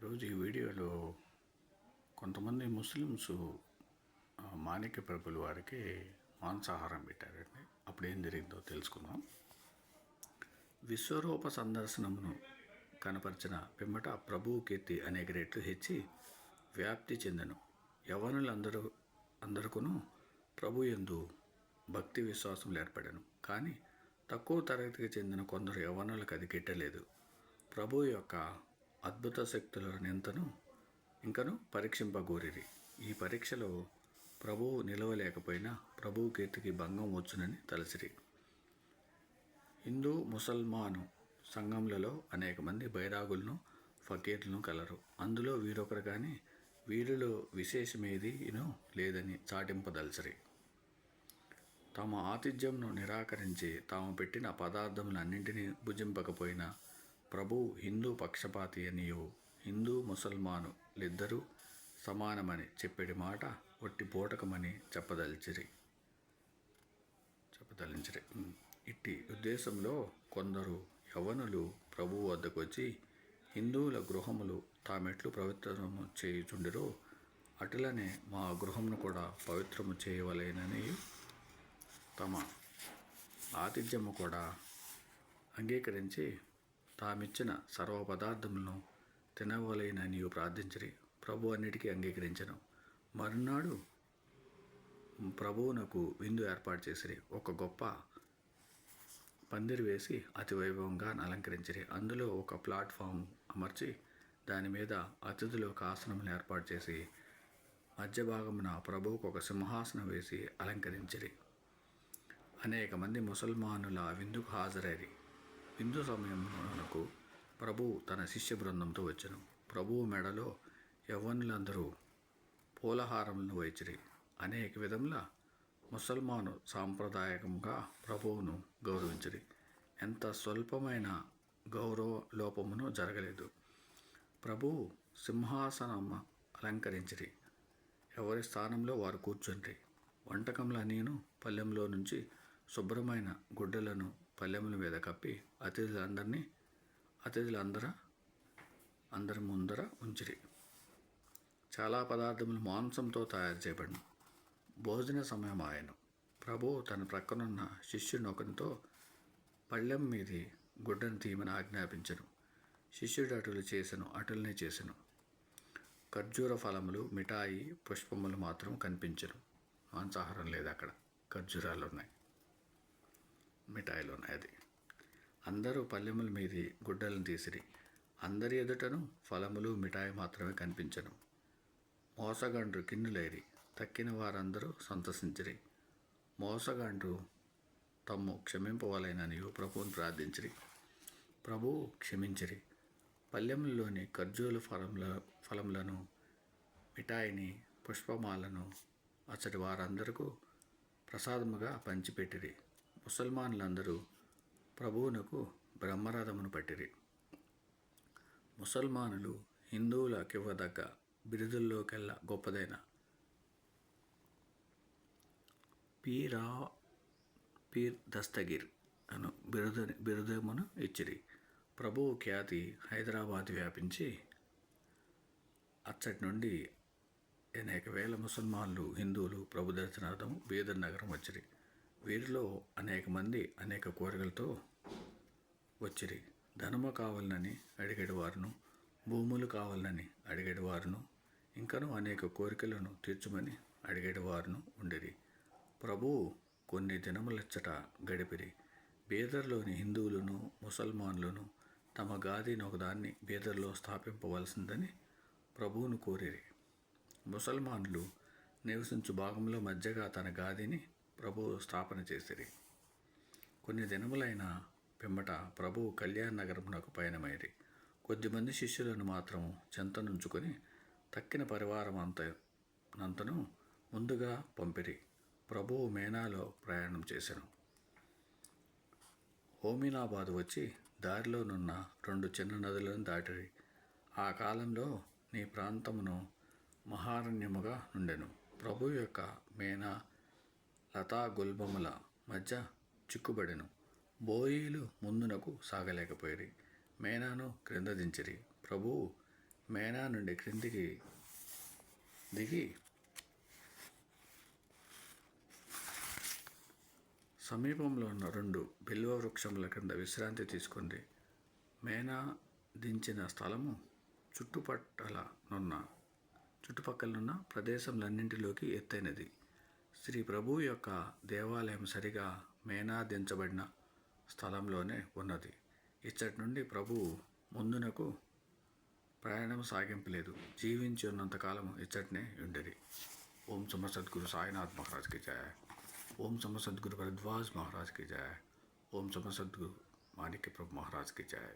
ఈరోజు ఈ వీడియోలో కొంతమంది ముస్లిమ్స్ మాణిక్య ప్రభులు వారికి మాంసాహారం పెట్టారండి. అప్పుడు ఏం జరిగిందో తెలుసుకుందాం. విశ్వరూప సందర్శనమును కనపరిచిన పిమ్మట ప్రభువు కీర్తి అనేక రెట్లు హెచ్చి వ్యాప్తి చెందెను. అందరికూను ప్రభు యందు భక్తి విశ్వాసములు ఏర్పడెను. కానీ తక్కువ తరగతికి చెందిన కొందరు యవ్వనులకు అది గిట్టలేదు. ప్రభు యొక్క అద్భుత శక్తులను ఇంకను పరీక్షింపగోరిరి. ఈ పరీక్షలో ప్రభువు నిలవలేకపోయినా ప్రభువు కీర్తికి భంగం వచ్చునని తలసిరి. హిందూ ముసల్మాను సంఘములలో అనేక మంది బైరాగులను ఫకీర్లను కలరు. అందులో వీరొకరు కానీ వీరిలో విశేషమేదీనూ లేదని చాటింపదలసిరి. తమ ఆతిథ్యంను నిరాకరించి తాము పెట్టిన పదార్థములన్నింటినీ భుజింపకపోయినా ప్రభువు హిందూ పక్షపాతి అనియు హిందూ ముసల్మానులిద్దరూ సమానమని చెప్పేటి మాట ఒట్టి బోటకమని చెప్పదలించిరి. ఇట్టి ఉద్దేశంలో కొందరు యవ్వనులు ప్రభువు వద్దకు వచ్చి హిందువుల గృహములు తామెట్లు పవిత్రము చేయుచుండిరో అటులనే మా గృహమును కూడా పవిత్రము చేయవలెనని తమ ఆతిథ్యము కూడా అంగీకరించి తామిచ్చిన సర్వ పదార్థములను తినవలెనని ప్రార్థించిరి. ప్రభు అన్నిటికీ అంగీకరించెను. మరునాడు ప్రభువునకు విందు ఏర్పాటు చేసిరి. ఒక గొప్ప పందిరి వేసి అతి వైభవంగా అలంకరించిరి. అందులో ఒక ప్లాట్ఫామ్ అమర్చి దాని మీద అతిథులకు ఆసనములు ఏర్పాటు చేసి మధ్య భాగమున ప్రభువుకు ఒక సింహాసనం వేసి అలంకరించిరి. అనేక మంది ముసల్మానుల విందుకు హాజరైరి. విందు సమయమునకు ప్రభువు తన శిష్య బృందంతో వచ్చెను. ప్రభువు మెడలో యవ్వనులందరూ పూలహారములను వైచిరి. అనేక విధముల ముసల్మాను సాంప్రదాయకంగా ప్రభువును గౌరవించిరి. ఎంత స్వల్పమైన గౌరవ లోపమును జరగలేదు. ప్రభువు సింహాసనం అలంకరించిరి. ఎవరి స్థానంలో వారు కూర్చుండ్రి. వంటకములన్నీను పల్లెంలో నుంచి శుభ్రమైన గుడ్డలను పల్లెముల మీద కప్పి అందరి ముందర ఉంచిరి. చాలా పదార్థములు మాంసంతో తయారు చేయబడిన. భోజన సమయం ఆయను. ప్రభువు తన ప్రక్కనున్న శిష్యునొకనితో పళ్ళెం మీది గుడ్డను తీయమని ఆజ్ఞాపించెను. శిష్యుడు అటులనే చేసెను. ఖర్జూర ఫలములు, మిఠాయి, పుష్పములు మాత్రం కనిపించెను. మాంసాహారం లేదు అక్కడ. ఖర్జూరాలు ఉన్నాయి, మిఠాయిలు ఉన్నాయి. అది అందరూ పల్లెముల మీది గుడ్డలను తీసిరి. అందరి ఎదుటను ఫలములు, మిఠాయి మాత్రమే కనిపించెను. మోసగాండ్రు కిన్నులైరి. తక్కిన వారందరూ సంతసించిరి. మోసగాండ్రు తమ్ము క్షమింపవలెనని ప్రభువును ప్రార్థించిరి. ప్రభువు క్షమించిరి. పల్లెములలోని ఖర్జూర ఫలములను, మిఠాయిని, పుష్పమాలను అచ్చటి వారందరకు ప్రసాదముగా పంచిపెట్టిరి. ముసల్మానులందరూ ప్రభువునకు బ్రహ్మరథమును పట్టిరి. ముసల్మానులు హిందువులకివ్వదగ్గ బిరుదుల్లోకెల్లా గొప్పదైన పీర్ దస్తగిర్ అను బిరుదమును ఇచ్చిరి. ప్రభువు ఖ్యాతి హైదరాబాద్ వ్యాపించి అచ్చటి నుండి అనేక వేల ముసల్మాన్లు, హిందువులు ప్రభు దర్శనార్థం బీదర్ నగరం వచ్చిరి. వీరిలో అనేక మంది అనేక కోరికలతో వచ్చిరి. ధనము కావాలని అడిగేటివారును, భూములు కావాలని అడిగేటివారును, ఇంకనూ అనేక కోరికలను తీర్చమని అడిగేటివారును ఉండిరి. ప్రభువు కొన్ని దినములచ్చట గడిపిరి. బీదర్లోని హిందువులను, ముసల్మాన్లను తమ గాదిని ఒకదాన్ని బీదర్లో స్థాపింపవలసిందని ప్రభువును కోరిరి. ముసల్మానులు నివసించు భాగంలో మధ్యగా తన గాదిని ప్రభువు స్థాపన చేసిరి. కొన్ని దినములైన పిమ్మట ప్రభువు కళ్యాణ నగరమునకు పయనమైరి. కొద్దిమంది శిష్యులను మాత్రం చెంతనుంచుకొని తక్కిన పరివారం అంతను ముందుగా పంపిరి. ప్రభువు మేనాలో ప్రయాణం చేసెను. హోమినాబాదు వచ్చి దారిలోనున్న 2 చిన్న నదులను దాటిరి. ఆ కాలంలో నీ ప్రాంతమును మహారణ్యముగా నుండెను. ప్రభువు యొక్క మేనా లతాగుల్బముల మధ్య చిక్కుబడెను. బోయీలు ముందునకు సాగలేకపోయిరి. మేనాను క్రింద దించిరి. ప్రభువు మేనా నుండి క్రిందికి దిగి సమీపంలో ఉన్న 2 బిల్వ వృక్షముల క్రింద విశ్రాంతి తీసుకుంది. మేనా దించిన స్థలము చుట్టుపక్కలనున్న ప్రదేశములన్నింటిలోకి ఎత్తైనది. శ్రీ ప్రభువు యొక్క దేవాలయం సరిగా మేనా దించబడిన స్థలంలోనే ఉన్నది. ఇచ్చటి నుండి ప్రభువు ముందునకు ప్రయాణం సాగింపలేదు. జీవించి ఉన్నంతకాలం ఇచ్చటనే ఉండేది. ఓం సమర్థ సద్గురు సాయినాథ్ మహారాజ్కి జయ. ఓం సమర్థ సద్గురు భరద్వాజ్ మహారాజ్కి జయ. ఓం సమర్థ సద్గురు మాణిక్య ప్రభు మహారాజ్కి జయ.